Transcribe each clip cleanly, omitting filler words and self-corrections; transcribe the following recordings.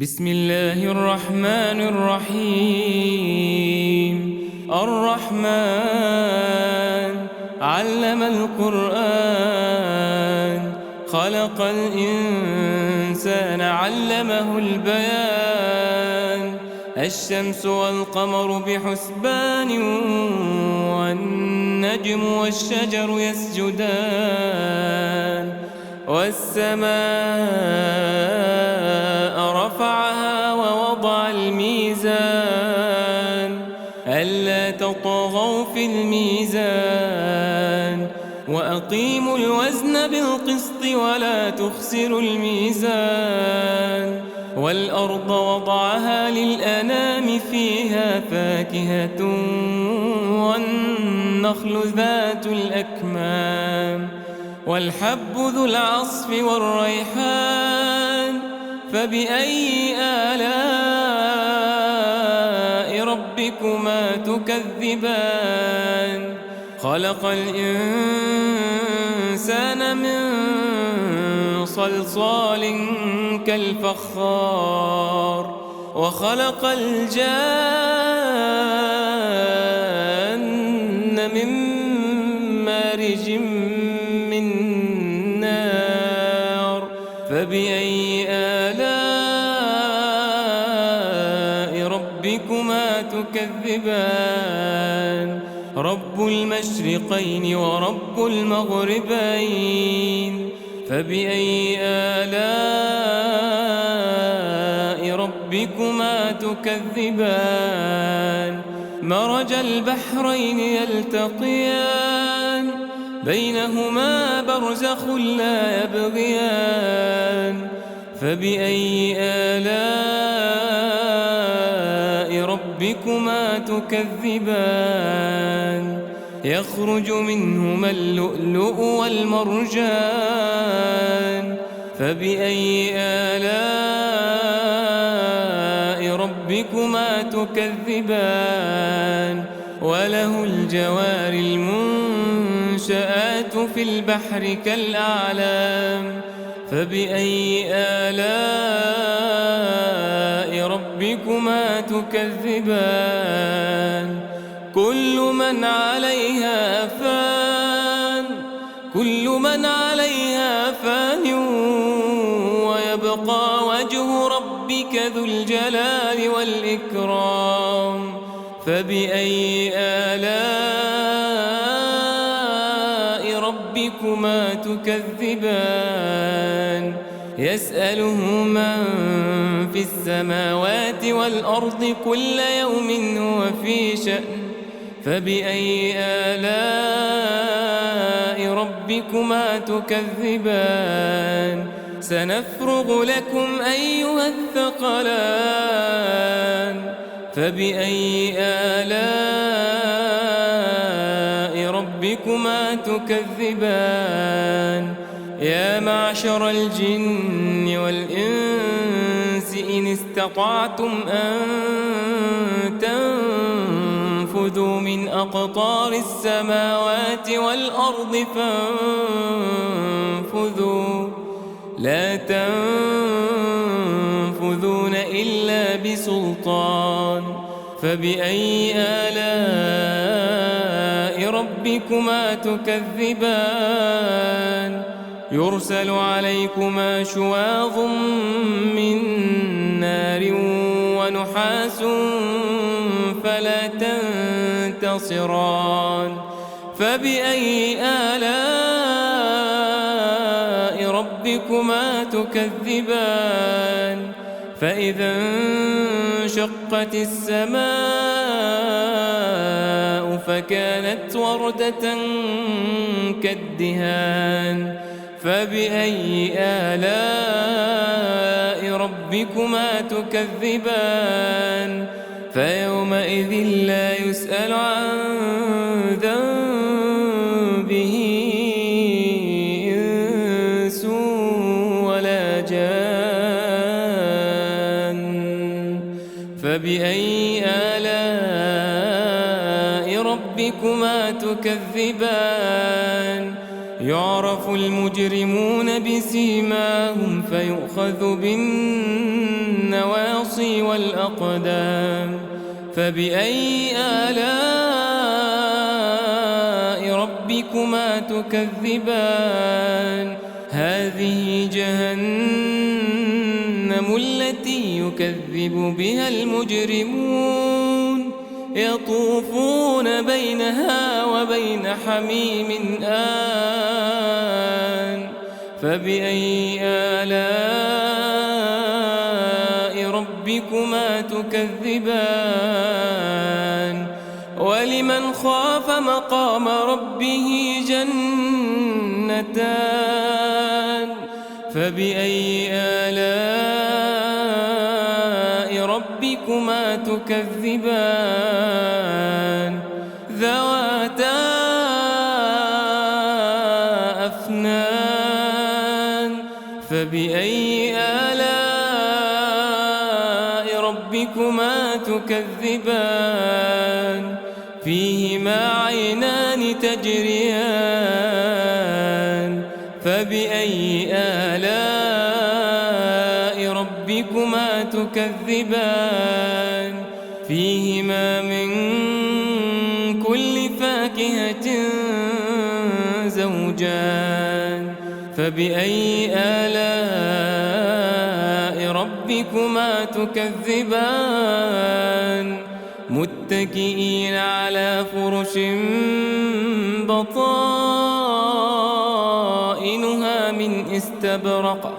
بسم الله الرحمن الرحيم. الرحمن علم القرآن، خلق الإنسان علمه البيان. الشمس والقمر بحسبان، والنجم والشجر يسجدان. والسماء رفعها ووضع الميزان، ألا تطغوا في الميزان. وأقيموا الوزن بالقسط ولا تخسروا الميزان. والأرض وضعها للأنام، فيها فاكهة والنخل ذات الأكمام، والحب ذو العصف والريحان. فبأي آلاء ربكما تكذبان؟ خلق الإنسان من صلصال كالفخار، وخلق الجان من مارج من نار. فبأي آلاء ربكما تكذبان؟ رب المشرقين ورب المغربين. فبأي آلاء ربكما تكذبان؟ مرج البحرين يلتقيان، بينهما برزخ لا يبغيان. فبأي آلاء ربكما تكذبان؟ يخرج منهما اللؤلؤ والمرجان. فبأي آلاء ربكما تكذبان؟ وله الجوار المنشآت في البحر كالأعلام. فبأي آلاء ربكما تكذبان؟ كل من عليها فان، كل من عليها فان، ويبقى وجه ربك ذو الجلال والإكرام. فبأي آلاء ربكما تكذبان؟ يسأله من في السماوات والأرض كل يوم هو في شأن. فبأي آلاء ربكما تكذبان؟ سنفرغ لكم أيها الثقلان. فبأي آلاء ربكما تكذبان؟ يا معشر الجن والإنس إن استطعتم أن تنفذوا من أقطار السماوات والأرض فانفذوا، لا تنفذون إلا بسلطان. فبأي آلاء ربكما تكذبان؟ يرسل عليكما شواظ من نار ونحاس فلا تنتصران. فبأي آلاء ربكما تكذبان؟ فإذا انشقت السماء فكانت وردة كالدهان. فبأي آلاء ربكما تكذبان؟ فيومئذ لا يسأل عن ذنبه إنس ولا جان. فبأي آلاء ربكما تكذبان؟ يعرف المجرمون بسيماهم فيؤخذ بالنسبة النواصي والأقدام. فبأي آلاء ربكما تكذبان؟ هذه جهنم التي يكذب بها المجرمون، يطوفون بينها وبين حميم آن. فبأي آلاء ربكما تكذبان؟ ولمن خاف مقام ربه جنتان. فبأي آلاء ربكما تكذبان؟ ذواتا أفنان. فبأي آلاء ربكما تكذبان؟ فيهما عينان تجريان. فبأي آلاء ربكما تكذبان؟ فيهما من كل فاكهة زوجان. فبأي آلاء ربكما تكذبان؟ متكئين على فرش بطائنها من استبرق،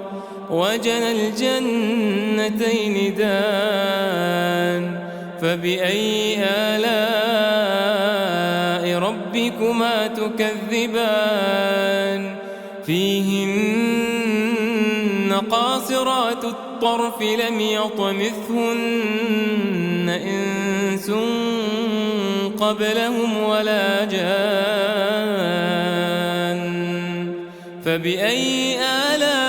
وجنى الجنتين دان. فبأي آلاء ربكما تكذبان؟ فيهن قاصرات الطرف لم يطمثهن إنس قبلهم ولا جان. فبأي آلاء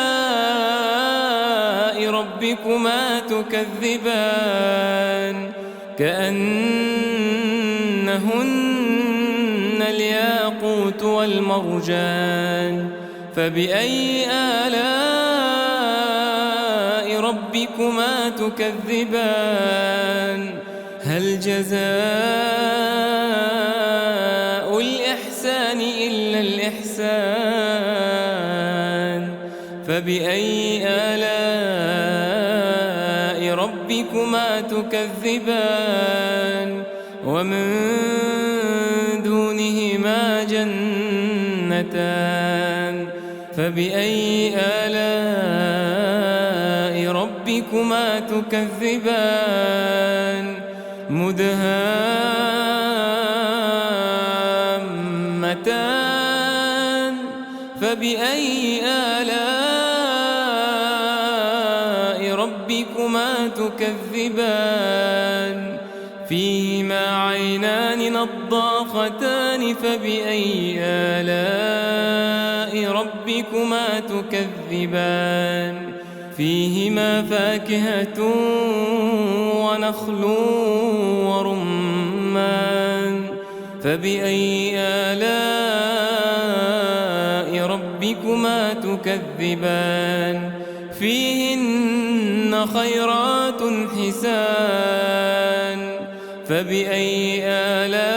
ربكما تكذبان؟ كأنهن الياقوت والمرجان. فبأي آلاء ربكما تكذبان؟ هل جزاء الإحسان إلا الإحسان؟ فبأي آلاء ربكما تكذبان؟ ومن دونهما جنتان. فبأي آلاء ربكما تكذبان؟ مدهامتان. فبأي آلاء ربكما تكذبان؟ فيهما عينان نضاختان. فبأي آلاء ربكما تكذبان؟ فيهما فاكهة ونخل ورمان. فبأي آلاء ربكما تكذبان؟ فيهن خيرات حسان. فبأي آلاء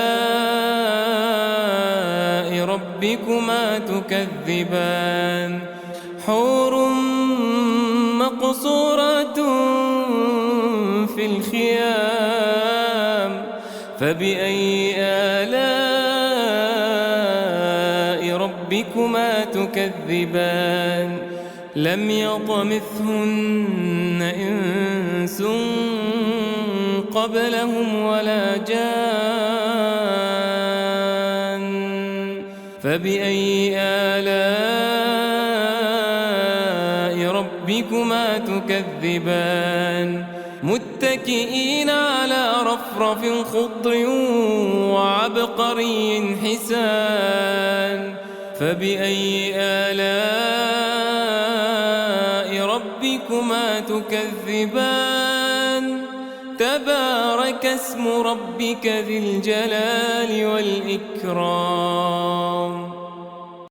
ربكما تكذبان؟ حور مقصورات في الخيام. فبأي آلاء ربكما تكذبان؟ لم يطمثهن إنس قبلهم ولا جان. فبأي آلاء ربكما تكذبان؟ متكئين على رفرف خضر وعبقري حسان. فبأي آلاء ربكما تكذبان؟ تبارك اسم ربك ذي الجلال والإكرام.